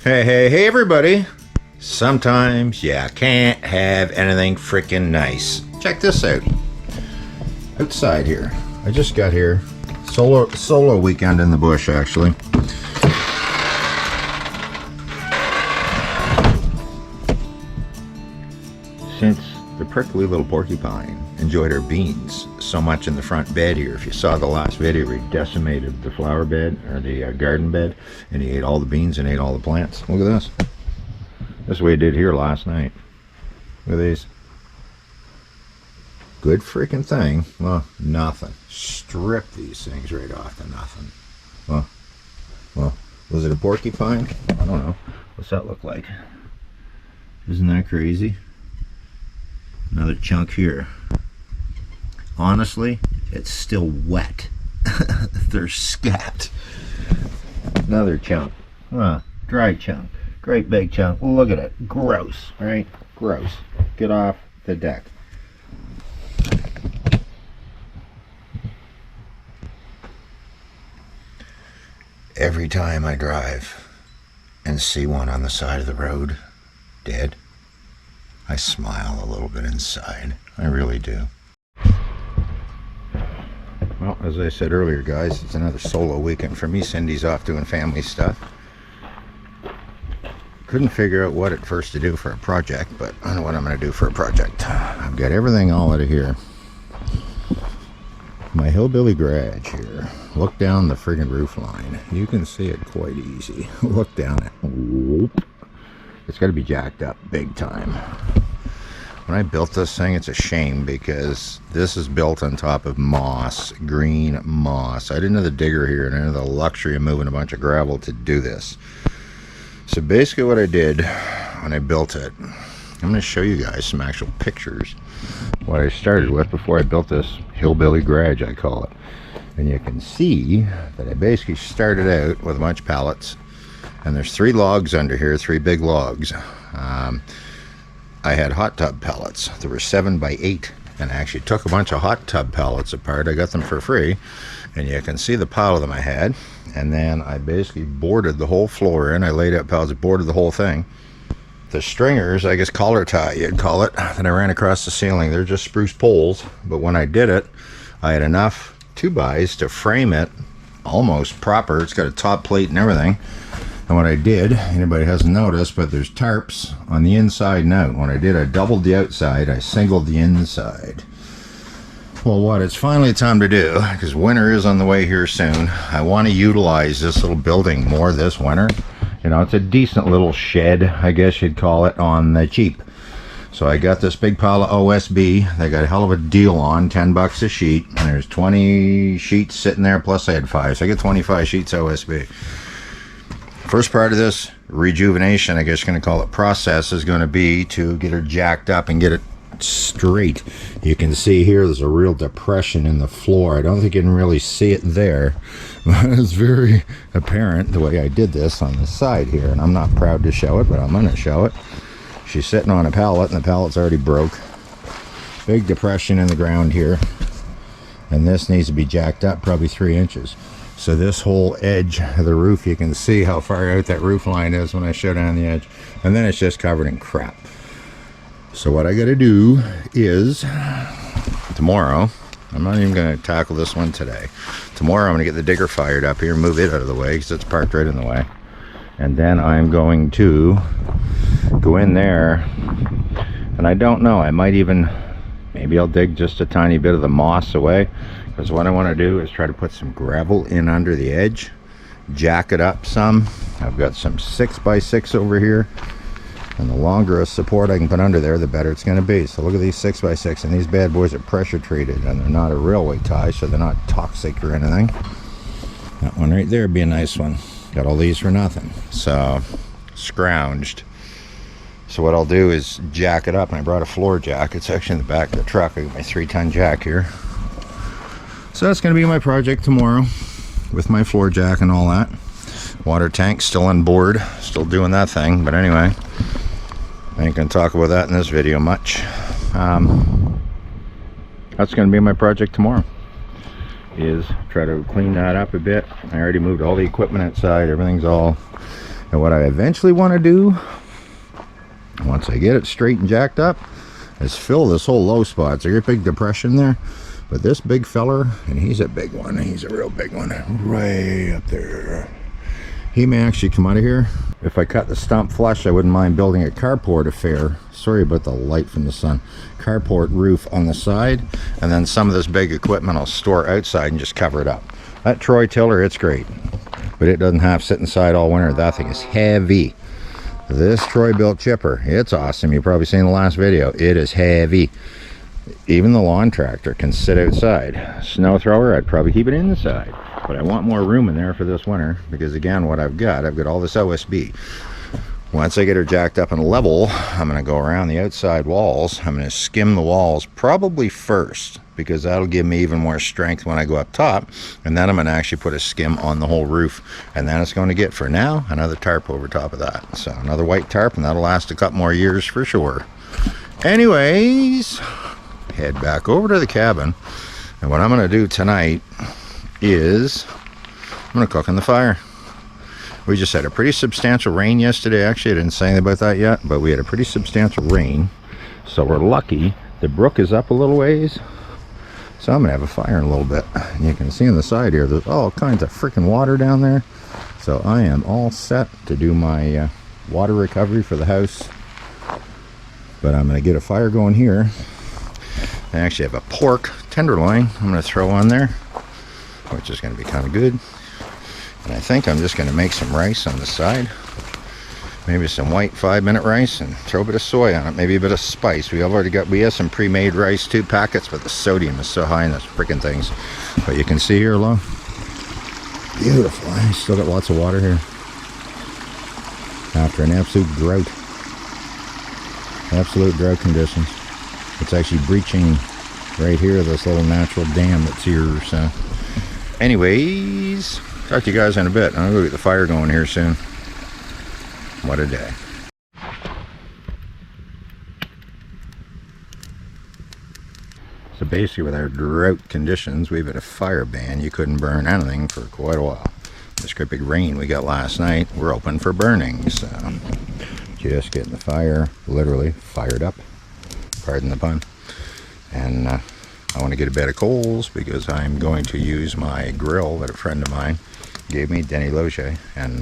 Hey everybody. Sometimes you can't have anything freaking nice. Check this out. Outside here. I just got here. Solo weekend in the bush, actually. Since the prickly little porcupine enjoyed her beans so much in the front bed here, if you saw the last video, he decimated the flower bed or the garden bed, and he ate all the beans and ate all the plants. Look at this. That's what he did here last night. Look at these. Good freaking thing. Well, nothing. Strip these things right off to nothing. Well, was it a porcupine? I don't know. What's that look like? Isn't that crazy? Another chunk here. Honestly, it's still wet. There's scat. Another chunk. Dry chunk. Great big chunk. Look at it. Gross, right? Gross. Get off the deck. Every time I drive and see one on the side of the road, dead, I smile a little bit inside. I really do. Well, as I said earlier, guys, it's another solo weekend for me. Cindy's off doing family stuff. Couldn't figure out what at first to do for a project, but I know what I'm going to do for a project. I've got everything all out of here. My hillbilly garage here. Look down the friggin' roof line. You can see it quite easy. Look down it. Whoop. It's got to be jacked up big time. When I built this thing, it's a shame because this is built on top of moss, green moss. I didn't have the digger here, and I didn't have the luxury of moving a bunch of gravel to do this. So basically what I did when I built it, I'm going to show you guys some actual pictures. What I started with before I built this hillbilly garage, I call it. And you can see that I basically started out with a bunch of pallets. And there's 3 logs under here, 3 big logs. I had hot tub pallets. There were 7 by 8, and I actually took a bunch of hot tub pallets apart. I got them for free, and you can see the pile of them I had. And then I basically boarded the whole floor in. I laid out pallets, boarded the whole thing. The stringers, I guess collar tie you'd call it, that I ran across the ceiling, they're just spruce poles. But when I did it, I had enough 2x to frame it almost proper. It's got a top plate and everything. And what I did, anybody hasn't noticed, but there's tarps on the inside and out. When I did, I doubled the outside, I singled the inside. Well, what it's finally time to do, because winter is on the way here soon, I want to utilize this little building more this winter. You know, it's a decent little shed, I guess you'd call it, on the cheap. So I got this big pile of OSB. They got a hell of a deal on, $10 a sheet. And there's 20 sheets sitting there, plus I had 5. So I get 25 sheets OSB. First part of this rejuvenation, I guess you're going to call it, process is going to be to get her jacked up and get it straight. You can see here there's a real depression in the floor. I don't think you can really see it there, but it's very apparent the way I did this on the side here, and I'm not proud to show it, but I'm going to show it. She's sitting on a pallet, and the pallet's already broke. Big depression in the ground here, and this needs to be jacked up probably 3 inches. So this whole edge of the roof, you can see how far out that roof line is when I show down the edge, and then it's just covered in crap. So what I got to do is tomorrow, I'm not even going to tackle this one today. Tomorrow I'm going to get the digger fired up here, move it out of the way because it's parked right in the way. And then I'm going to go in there, and I don't know, I might even, maybe I'll dig just a tiny bit of the moss away, because what I want to do is try to put some gravel in under the edge, jack it up some. I've got some 6x6 over here. And the longer a support I can put under there, the better it's going to be. So look at these 6x6, and these bad boys are pressure treated, and they're not a railway tie, so they're not toxic or anything. That one right there would be a nice one. Got all these for nothing. So, scrounged. So what I'll do is jack it up, and I brought a floor jack. It's actually in the back of the truck. I got my 3-ton jack here. So that's going to be my project tomorrow, with my floor jack and all that. Water tank still on board, still doing that thing, but anyway. I ain't gonna talk about that in this video much. That's gonna be my project tomorrow, is try to clean that up a bit. I already moved all the equipment outside. Everything's all And what I eventually want to do, once I get it straight and jacked up, is fill this whole low spot. So, a big depression there. But this big feller, and he's a big one. He's a real big one. Right up there. He may actually come out of here. If I cut the stump flush, I wouldn't mind building a carport affair. Sorry about the light from the sun. Carport roof on the side, and then some of this big equipment I'll store outside and just cover it up. That Troy tiller, it's great, but it doesn't have to sit inside all winter. That thing is heavy. This Troy built chipper, it's awesome. You've probably seen the last video. It is heavy. Even the lawn tractor can sit outside. Snow thrower, I'd probably keep it inside. But I want more room in there for this winter, because again, what I've got all this OSB. Once I get her jacked up and level, I'm going to go around the outside walls. I'm going to skim the walls probably first, because that'll give me even more strength when I go up top. And then I'm going to actually put a skim on the whole roof. And then it's going to get, for now, another tarp over top of that. So another white tarp, and that'll last a couple more years for sure. Anyways, head back over to the cabin. And what I'm going to do tonight is I'm going to cook on the fire. We just had a pretty substantial rain yesterday. Actually, I didn't say anything about that yet, but we had a pretty substantial rain, so we're lucky. The brook is up a little ways, so I'm gonna have a fire in a little bit. And you can see on the side here, there's all kinds of freaking water down there, so I am all set to do my water recovery for the house. But I'm gonna get a fire going here. I actually have a pork tenderloin I'm gonna throw on there, which is gonna be kind of good. And I think I'm just going to make some rice on the side. Maybe some white 5-minute rice and throw a bit of soy on it. Maybe a bit of spice. We have some pre-made rice, 2 packets, but the sodium is so high in those freaking things. But you can see here along. Beautiful. I still got lots of water here. After an absolute drought. Absolute drought conditions. It's actually breaching right here, this little natural dam that's here. So anyways, talk to you guys in a bit. I'm gonna go get the fire going here soon. What a day. So basically, with our drought conditions, we've had a fire ban. You couldn't burn anything for quite a while. This great big rain we got last night, we're open for burning. So just getting the fire literally fired up, pardon the pun. And I want to get a bed of coals, because I'm going to use my grill that a friend of mine gave me, Denny Loge, and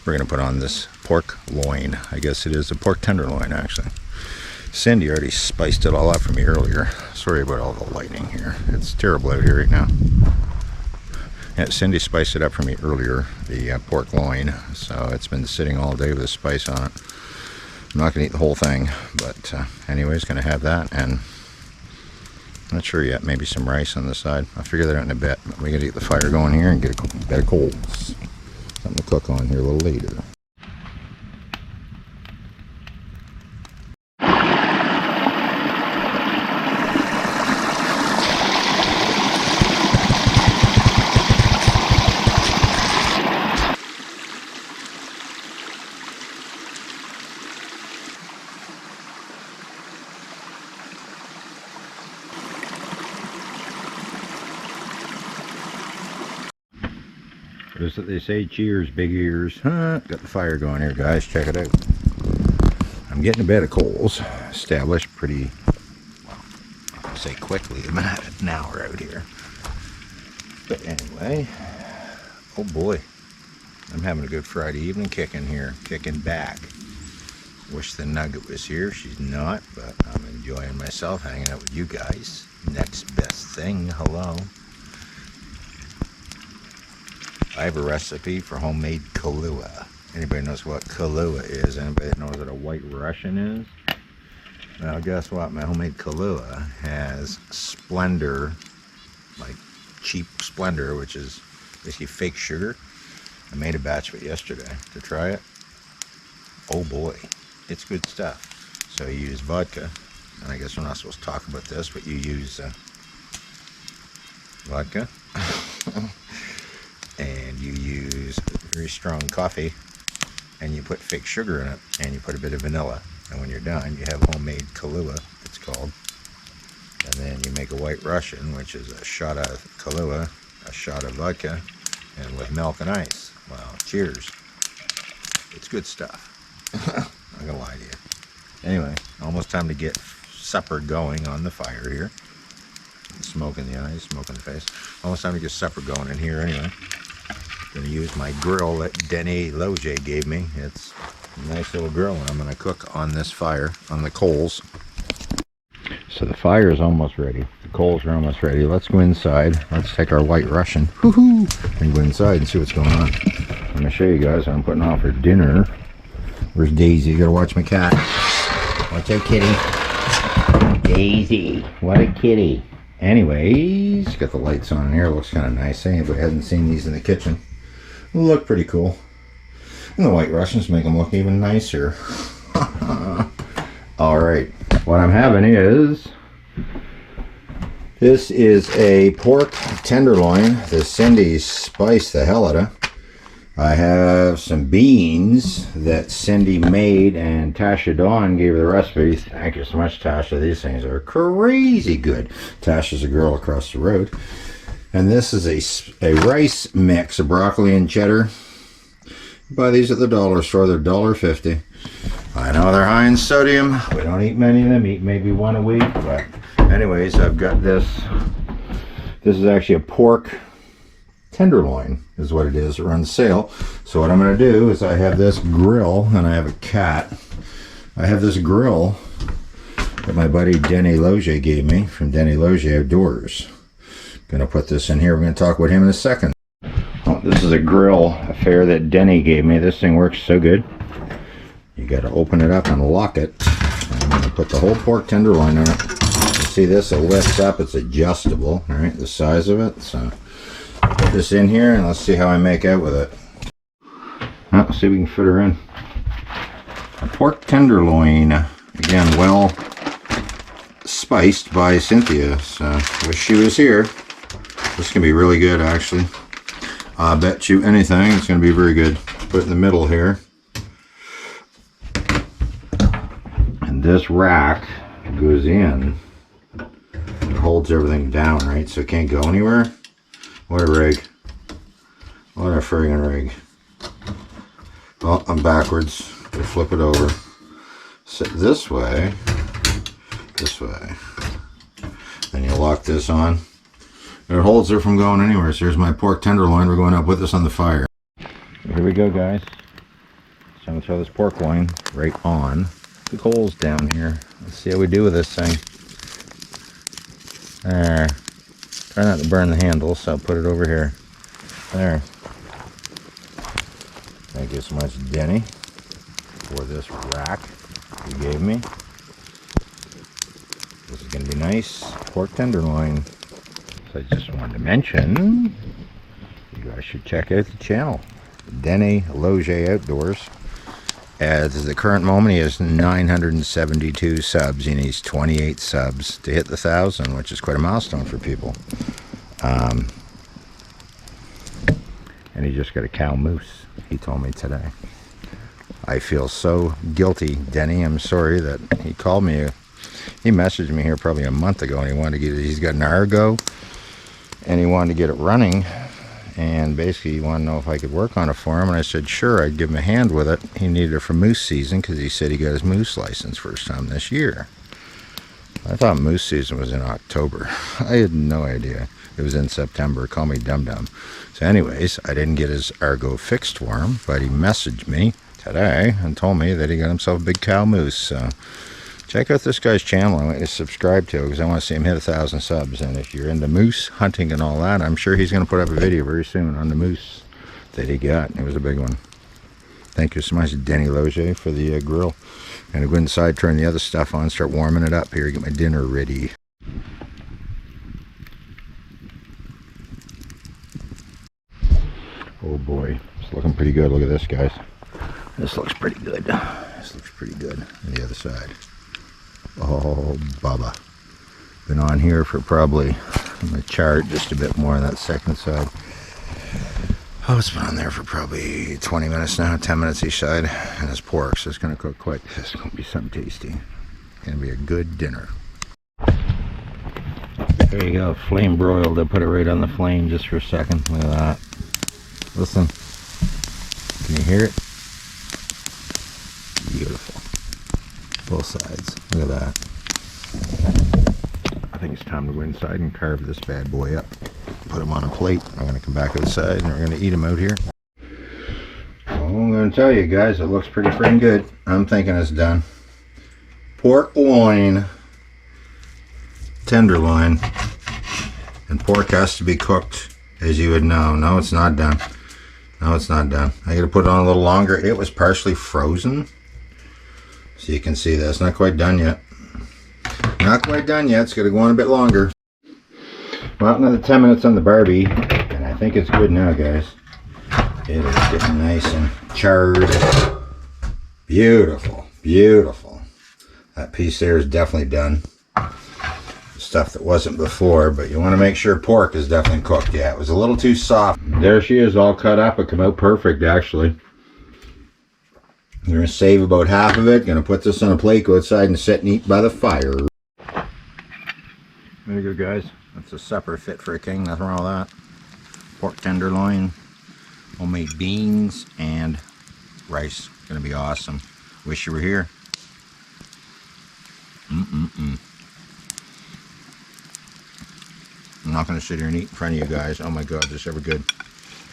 we're going to put on this pork loin. I guess it is a pork tenderloin, actually. Cindy already spiced it all up for me earlier. Sorry about all the lightning here. It's terrible out here right now. Yeah, Cindy spiced it up for me earlier, the pork loin, so it's been sitting all day with the spice on it. I'm not going to eat the whole thing, but anyways, going to have that, and not sure yet, maybe some rice on the side. I'll figure that out in a bit. But we gotta get the fire going here and get a bed of coals. Something to cook on here a little later. What is it they say? Cheers, big ears. Got the fire going here, guys. Check it out. I'm getting a bed of coals established pretty, I'll say quickly. I'm at an hour out here. But anyway, oh boy, I'm having a good Friday evening kicking here, kicking back. Wish the Nugget was here. She's not, but I'm enjoying myself hanging out with you guys. Next best thing. Hello. I have a recipe for homemade Kahlua. Anybody knows what Kahlua is? Anybody that knows what a white Russian is? Well, guess what? My homemade Kahlua has Splendor, like cheap Splendor, which is basically fake sugar. I made a batch of it yesterday to try it. Oh boy, it's good stuff. So you use vodka, and I guess we're not supposed to talk about this, but you use vodka. And you use very strong coffee, and you put fake sugar in it, and you put a bit of vanilla, and when you're done you have homemade Kahlua, it's called. And then you make a white Russian, which is a shot of Kahlua, a shot of vodka, and with milk and ice. Well, cheers. It's good stuff. I'm not gonna lie to you. Anyway, almost time to get supper going on the fire here. Smoke in the eyes, smoke in the face. Almost time to get supper going in here anyway. Gonna use my grill that Denny Loge gave me. It's a nice little grill, and I'm gonna cook on this fire, on the coals. So the fire is almost ready. The coals are almost ready. Let's go inside. Let's take our White Russian. Woohoo! And go inside and see what's going on. I'm gonna show you guys what I'm putting on for dinner. Where's Daisy? You gotta watch my cat. Watch out, kitty. Daisy. What a kitty. Anyways, got the lights on in here. Looks kind of nice. Anybody hasn't seen these in the kitchen. Look pretty cool. And the White Russians make them look even nicer. Alright. What I'm having is, this is a pork tenderloin that Cindy spiced the hell out of. I have some beans that Cindy made, and Tasha Dawn gave her the recipe. Thank you so much, Tasha. These things are crazy good. Tasha's a girl across the road. And this is a rice mix of broccoli and cheddar. Buy these at the dollar store. They're $1.50. I know they're high in sodium. We don't eat many of them. Eat maybe one a week. But anyways, I've got this. This is actually a pork tenderloin is what it is. It runs sale. So what I'm going to do is, I have this grill, and I have a cat. I have this grill that my buddy Denny Loge gave me from Denny Loge Outdoors. Going to put this in here. We're going to talk about him in a second. Oh, this is a grill affair that Denny gave me. This thing works so good. You got to open it up and lock it. And I'm going to put the whole pork tenderloin on it. You see this? It lifts up. It's adjustable. All right, the size of it. So put this in here, and let's see how I make out with it. Let's see if we can fit her in. A pork tenderloin. Again, well spiced by Cynthia. So wish she was here. This can be really good, actually. I bet you anything it's going to be very good. Put it in the middle here. And this rack goes in. It holds everything down, right? So it can't go anywhere. What a rig. What a friggin' rig. Well, I'm backwards. We'll flip it over. Sit this way. This way. Then you lock this on. It holds her from going anywhere. So here's my pork tenderloin. We're going to put this on the fire. Here we go, guys. So I'm going to throw this pork loin right on the coals down here. Let's see how we do with this thing. There. Try not to burn the handle, so I'll put it over here. There. Thank you so much, Denny, for this rack you gave me. This is going to be nice pork tenderloin. So I just wanted to mention, you guys should check out the channel, Denny Loge Outdoors. As of the current moment, he has 972 subs. He needs 28 subs to hit the 1,000, which is quite a milestone for people. And he just got a cow moose, he told me today. I feel so guilty, Denny. I'm sorry that he called me. He messaged me here probably a month ago, and he wanted to get it. He's got an Argo, and he wanted to get it running. And basically, he wanted to know if I could work on it for him. And I said, sure, I'd give him a hand with it. He needed it for moose season, because he said he got his moose license first time this year. I thought moose season was in October. I had no idea. It was in September. Call me dum-dum. So anyways, I didn't get his Argo fixed for him, but he messaged me today and told me that he got himself a big cow moose. So check out this guy's channel. I want you to subscribe to it, because I want to see him hit 1,000 subs. And if you're into moose hunting and all that, I'm sure he's going to put up a video very soon on the moose that he got. It was a big one. Thank you so much, Denny Loge, for the grill. I'm going to go inside, turn the other stuff on, start warming it up here, get my dinner ready. Oh boy, it's looking pretty good. Look at this, guys. This looks pretty good. This looks pretty good on the other side. Oh, Bubba. Been on here for probably, I'm going to chart just a bit more on that second side. Oh, it's been on there for probably 20 minutes now, 10 minutes each side. And it's pork, so it's going to cook quick. This is going to be something tasty. It's going to be a good dinner. There you go, flame broiled. I put it right on the flame just for a second. Look at that. Listen. Can you hear it? Beautiful. Both sides. Look at that. I think it's time to go inside and carve this bad boy up. Put him on a plate. I'm going to come back outside and we're going to eat him out here. Well, I'm going to tell you guys, it looks pretty freaking good. I'm thinking it's done. Pork loin, tenderloin, and pork has to be cooked, as you would know. No, it's not done. No, it's not done. I got to put it on a little longer. It was partially frozen, so you can see that it's not quite done yet. Not quite done yet. It's got to go on a bit longer. Well, another 10 minutes on the Barbie, and I think it's good now, guys. It is getting nice and charred. Beautiful, beautiful. That piece there is definitely done. Stuff that wasn't before, but you want to make sure pork is definitely cooked. Yeah, it was a little too soft. There she is, all cut up. It came out perfect, actually. I'm going to save about half of it. Going to put this on a plate, go outside and sit and eat by the fire. There you go, guys. That's a supper fit for a king. Nothing wrong with that. Pork tenderloin, homemade beans, and rice. Going to be awesome. Wish you were here. I'm not going to sit here and eat in front of you guys. Oh my God, this is ever good.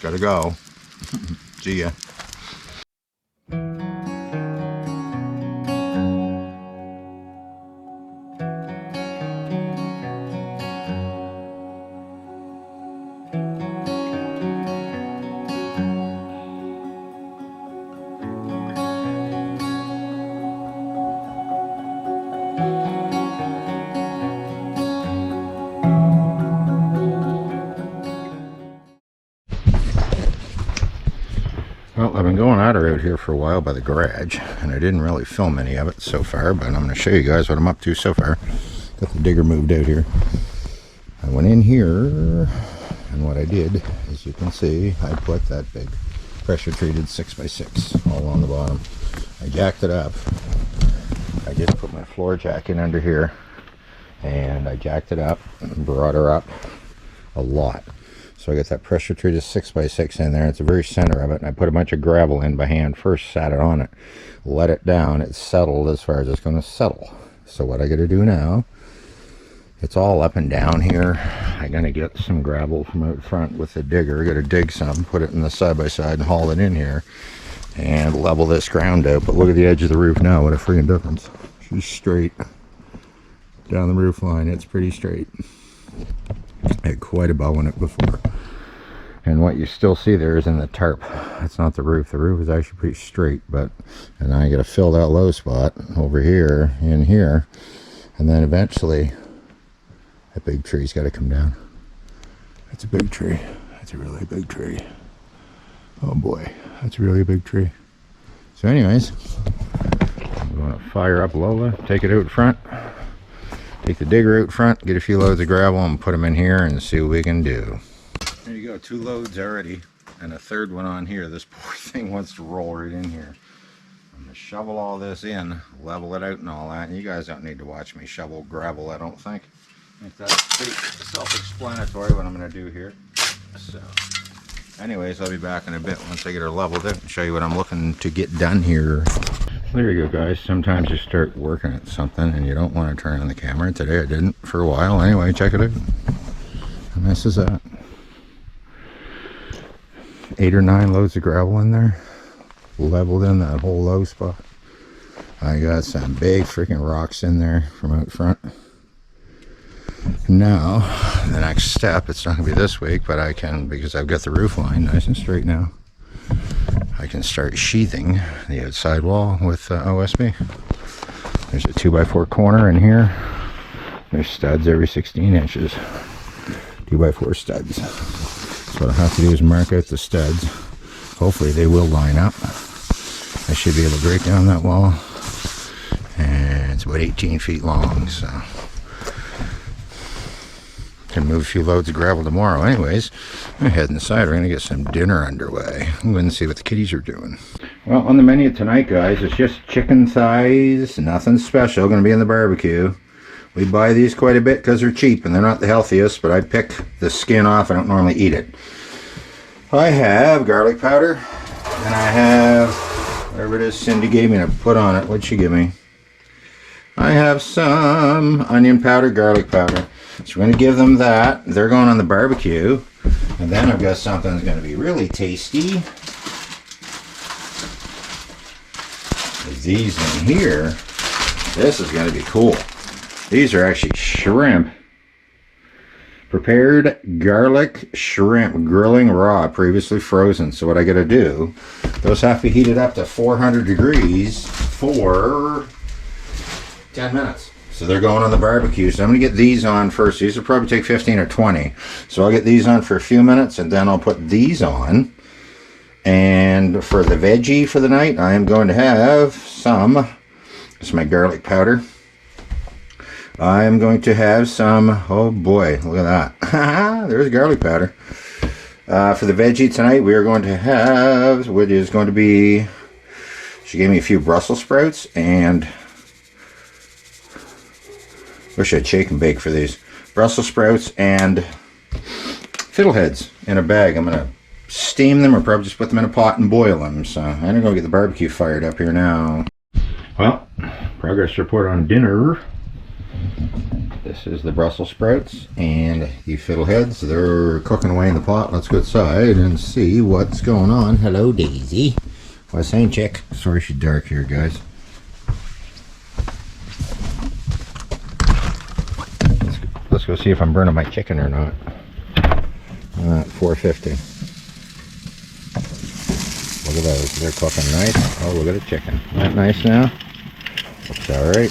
Gotta go. See ya. Well, I've been going at her out here for a while by the garage, and I didn't really film any of it so far, but I'm going to show you guys what I'm up to so far. Got the digger moved out here. I went in here, and what I did, as you can see, I put that big pressure-treated 6x6 all on the bottom. I jacked it up. I just put my floor jack in under here, and I jacked it up and brought her up a lot. So I got that pressure treated 6x6 in there. It's the very center of it, and I put a bunch of gravel in by hand. First sat it on it, let it down. It settled as far as it's going to settle. So what I got to do now, it's all up and down here. I'm going to get some gravel from out front with the digger. I got to dig some, put it in the side-by-side and haul it in here and level this ground out. But look at the edge of the roof now. What a freaking difference. She's straight down the roof line. It's pretty straight. I had quite a bow in it before. And what you still see there is in the tarp. That's not the roof. The roof is actually pretty straight, but and I got to fill that low spot over here, in here, and then eventually that big tree's got to come down. That's a big tree. That's a really big tree. Oh boy, that's really a big tree. So anyways, I'm going to fire up Lola, take it out front. Take the digger out front, get a few loads of gravel and put them in here and see what we can do. There you go, 2 loads already and a third one on here. This poor thing wants to roll right in here. I'm going to shovel all this in, level it out and all that. And you guys don't need to watch me shovel gravel, I don't think. I think that's pretty self-explanatory what I'm going to do here. So, anyways, I'll be back in a bit once I get her leveled out and show you what I'm looking to get done here. There you go, guys. Sometimes you start working at something and you don't want to turn on the camera. Today I didn't for a while. Anyway, check it out. And this is that. 8 or 9 loads of gravel in there. Leveled in that whole low spot. I got some big freaking rocks in there from out front. Now, the next step, it's not going to be this week, but I can, because I've got the roof line nice and straight now, I can start sheathing the outside wall with OSB. There's a 2x4 corner in here. There's studs every 16 inches. 2x4 studs. So what I have to do is mark out the studs. Hopefully they will line up. I should be able to break down that wall. And it's about 18 feet long, so can move a few loads of gravel tomorrow. Anyways, I'm heading inside. We're going to get some dinner underway. We're going to see what the kitties are doing. Well, on the menu tonight, guys, it's just chicken thighs. Nothing special. Going to be in the barbecue. We buy these quite a bit because they're cheap and they're not the healthiest, but I pick the skin off. I don't normally eat it. I have garlic powder and I have Whatever it is Cindy gave me to put on it. What'd she give me? I have some onion powder, garlic powder. So we're going to give them that. They're going on the barbecue. And then I've got something that's going to be really tasty. These in here, this is going to be cool. These are actually shrimp. Prepared garlic shrimp, grilling raw, previously frozen. So what I got to do, those have to be heated up to 400 degrees for 10 minutes. So they're going on the barbecue. So I'm going to get these on first. These will probably take 15 or 20. So I'll get these on for a few minutes, and then I'll put these on. And for the veggie for the night, I am going to have some, this is my garlic powder. I am going to have some, oh boy, look at that. There's garlic powder. For the veggie tonight, we are going to have, what is going to be, she gave me a few Brussels sprouts, and wish I had shake and bake for these. Brussels sprouts and fiddleheads in a bag. I'm going to steam them or probably just put them in a pot and boil them. So I'm going to go get the barbecue fired up here now. Well, progress report on dinner. This is the Brussels sprouts and the fiddleheads. They're cooking away in the pot. Let's go outside and see what's going on. Hello, Daisy. What's saying, chick? Sorry she's dark here, guys. Let's go see if I'm burning my chicken or not. 450. Look at those. They're cooking nice. Oh, look at the chicken. Isn't that nice now? Looks alright.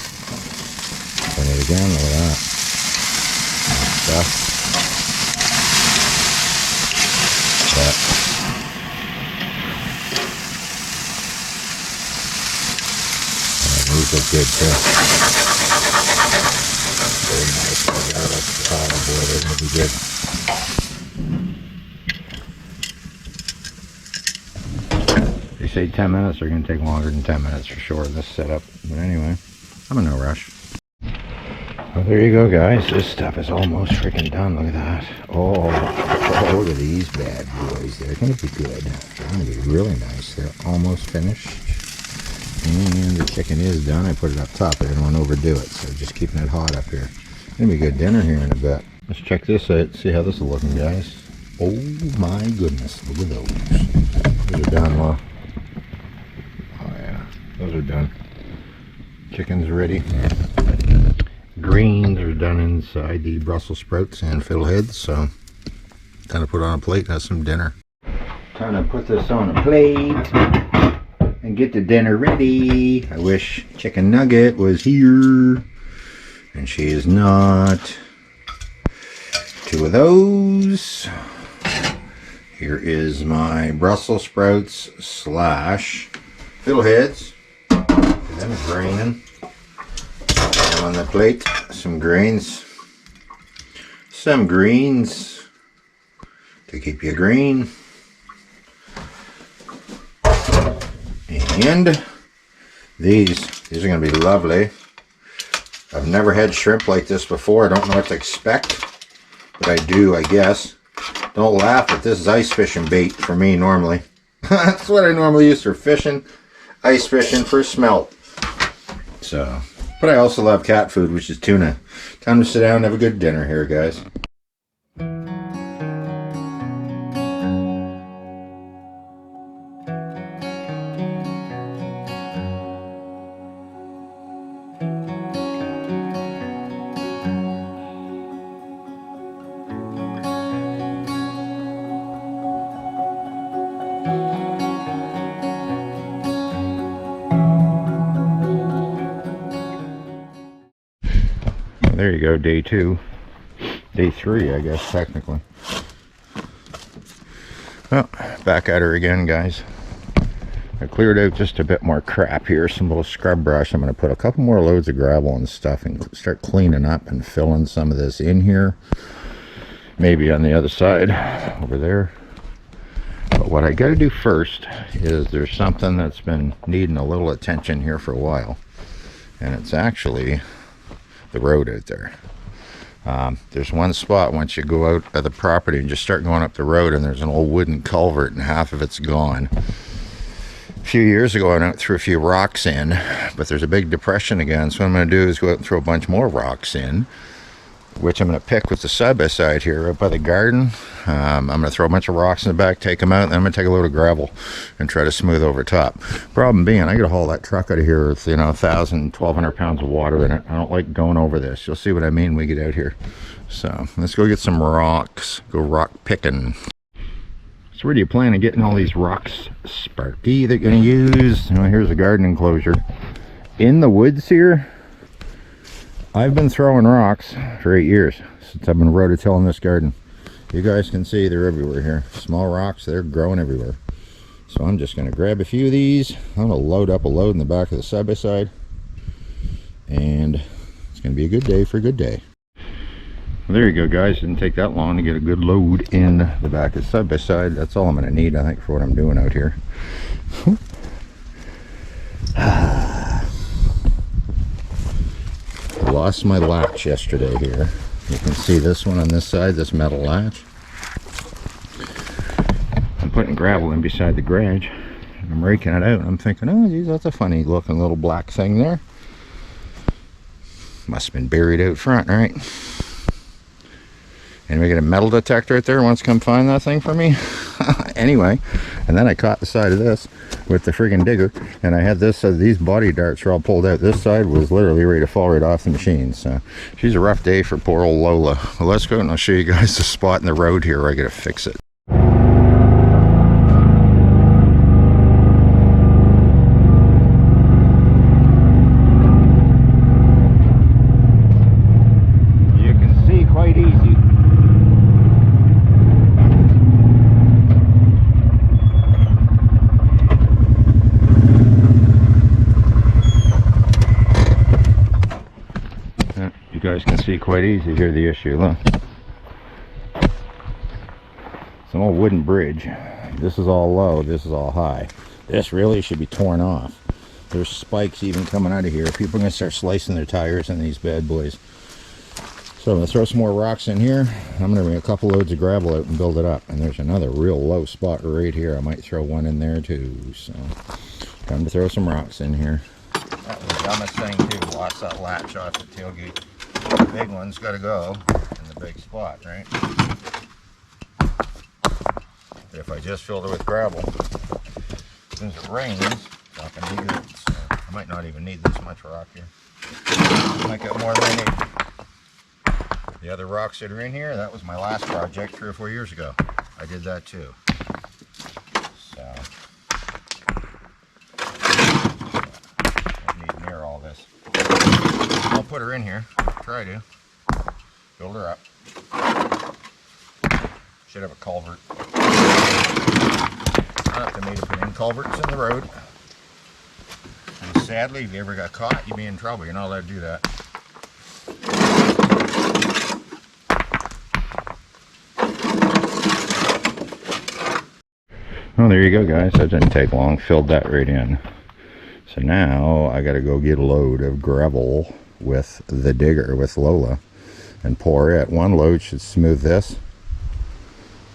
Turn it again. Look at that. Nice stuff. That. These look good too. Very nice. Oh boy, they're going to be good. They say 10 minutes, they're going to take longer than 10 minutes for sure, this setup. But anyway, I'm in no rush. Well, there you go, guys. This stuff is almost freaking done. Look at that. Oh, look at these bad boys. They're going to be good. They're going to be really nice. They're almost finished. And the chicken is done. I put it up top. I didn't want to overdo it, so just keeping it hot up here. It's going to be a good dinner here in a bit. Let's check this out. See how this is looking, guys. Oh my goodness. Look at those. Those are done, well. Oh yeah. Those are done. Chicken's ready. Greens are done inside the Brussels sprouts and fiddleheads, so kind of put on a plate, have some dinner. Time to put this on a plate and get the dinner ready. I wish Chicken Nugget was here, and she is not. Two of those. Here is my Brussels sprouts slash fiddleheads. Them is raining. On the plate, some greens. Some greens to keep you green. And these are going to be lovely. I've never had shrimp like this before. I don't know what to expect, but I do, I guess. Don't laugh, but this is ice fishing bait for me normally. That's what I normally use for fishing. Ice fishing for smelt. So, but I also love cat food, which is tuna. Time to sit down and have a good dinner here, guys. There you go, day 2. Day 3, I guess, technically. Well, back at her again, guys. I cleared out just a bit more crap here, some little scrub brush. I'm going to put a couple more loads of gravel and stuff and start cleaning up and filling some of this in here. Maybe on the other side, over there. But what I got to do first is there's something that's been needing a little attention here for a while. And it's actually the road out there. There's one spot once you go out of the property and just start going up the road, and there's an old wooden culvert and half of it's gone. A few years ago I went threw a few rocks in, but there's a big depression again, so what I'm going to do is go out and throw a bunch more rocks in, which I'm going to pick with the side-by-side here up by the garden. I'm going to throw a bunch of rocks in the back, take them out, and then I'm going to take a load of gravel and try to smooth over top. Problem being, I got to haul that truck out of here with, 1,000, 1,200 pounds of water in it. I don't like going over this. You'll see what I mean when we get out here. So let's go get some rocks, go rock picking. So where do you plan on getting all these rocks, Sparky, they're going to use? Here's a garden enclosure. In the woods here, I've been throwing rocks for 8 years, since I've been rototilling this garden. You guys can see they're everywhere here. Small rocks, they're growing everywhere. So I'm just going to grab a few of these. I'm going to load up a load in the back of the side-by-side. And it's going to be a good day for a good day. Well, there you go, guys. Didn't take that long to get a good load in the back of the side-by-side. That's all I'm going to need, I think, for what I'm doing out here. Lost my latch yesterday here. You can see this one on this side, this metal latch. I'm putting gravel in beside the garage. I'm raking it out. I'm thinking, oh, geez, that's a funny looking little black thing there. Must have been buried out front, right? And we got a metal detector right there. Wants to come find that thing for me? Anyway, and then I caught the side of this with the friggin' digger, and I had this, these body darts were all pulled out. This side was literally ready to fall right off the machine. So she's a rough day for poor old Lola. Well, let's go and I'll show you guys the spot in the road here where I gotta fix it. You can see quite easy. You guys can see quite easy here the issue. Look, it's an old wooden bridge. This is all low, this is all high. This really should be torn off. There's spikes even coming out of here. People are going to start slicing their tires in these bad boys. So I'm going to throw some more rocks in here. I'm going to bring a couple loads of gravel out and build it up. And there's another real low spot right here. I might throw one in there too. So time to throw some rocks in here. That was the dumbest thing too. Lost that latch off the tailgate. The big one's got to go in the big spot, right? But if I just filled it with gravel, as soon as it rains, it's not going to be good. So I might not even need this much rock here. Might get more than I need. The other rocks that are in here, that was my last project 3 or 4 years ago. I did that too. So I need near all this. I'll put her in here. Try to build her up. Should have a culvert. Not up to me to put in culverts in the road. And sadly, if you ever got caught, you'd be in trouble. You're not allowed to do that. Well, there you go, guys. That didn't take long. Filled that right in. So now I got to go get a load of gravel with the digger, with Lola, and pour it. One load should smooth this.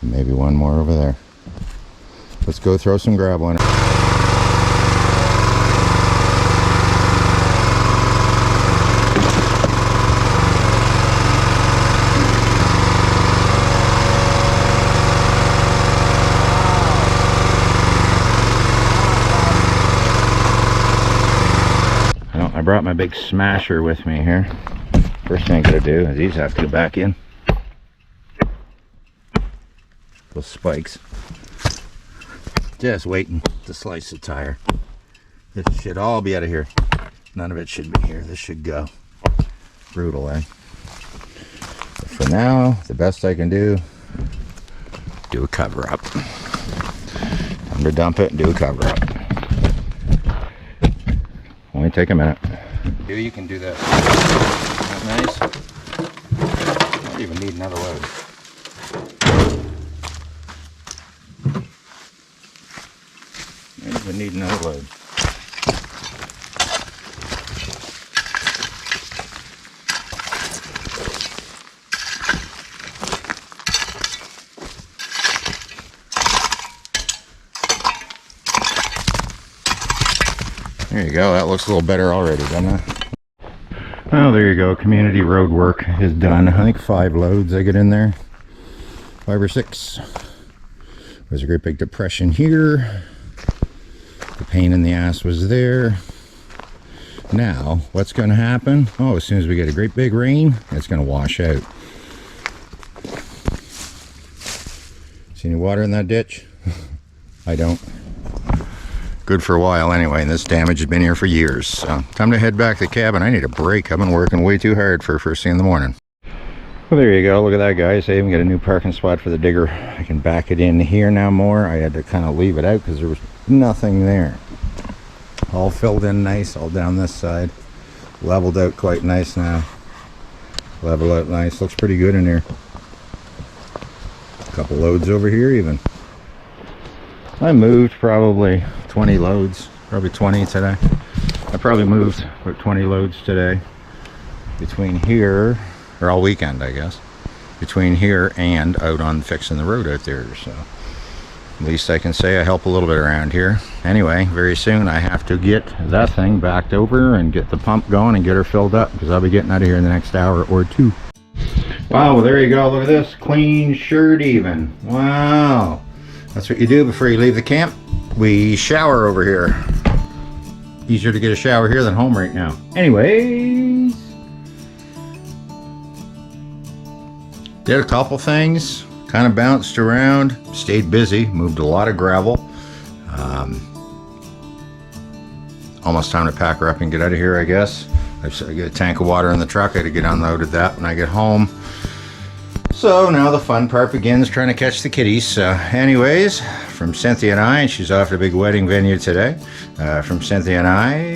Maybe one more over there. Let's go throw some gravel in it. I brought my big smasher with me here. First thing I gotta do is these have to go back in. Those spikes. Just waiting to slice the tire. This should all be out of here. None of it should be here. This should go. Brutal, eh? But for now, the best I can do a cover up. Time to dump it and do a cover up. Only take a minute. You can do this. Isn't that nice? Don't even need another load. Don't even need another load. There you go. That looks a little better already, doesn't it? Well, there you go. Community road work is done. I think 5 loads I get in there. 5 or 6. There's a great big depression here. The pain in the ass was there. Now, what's going to happen? Oh, as soon as we get a great big rain, it's going to wash out. See any water in that ditch? I don't. Good for a while anyway, and this damage has been here for years. So, time to head back to the cabin. I need a break. I've been working way too hard for first thing in the morning. Well, there you go. Look at that, guys. I even got a new parking spot for the digger. I can back it in here now more. I had to kind of leave it out because there was nothing there. All filled in nice, all down this side. Leveled out quite nice now. Level out nice. Looks pretty good in here. A couple loads over here even. I moved probably 20 loads. Probably 20 today. I probably moved about 20 loads today. Between here, or all weekend I guess. Between here and out on fixing the road out there. So at least I can say I help a little bit around here. Anyway, very soon I have to get that thing backed over and get the pump going and get her filled up because I'll be getting out of here in the next hour or 2. Wow, well, there you go. Look at this. Clean shirt even. Wow. That's what you do before you leave the camp. We shower over here. Easier to get a shower here than home right now. Anyways. Did a couple things. Kind of bounced around, stayed busy, moved a lot of gravel. Almost time to pack her up and get out of here, I guess. I get a tank of water in the truck. I had to get unloaded that when I get home. So now the fun part begins, trying to catch the kitties. So anyways, from Cynthia and I, and she's off to a big wedding venue today. From Cynthia and I,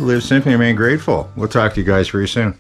live simply and remain grateful. We'll talk to you guys very soon.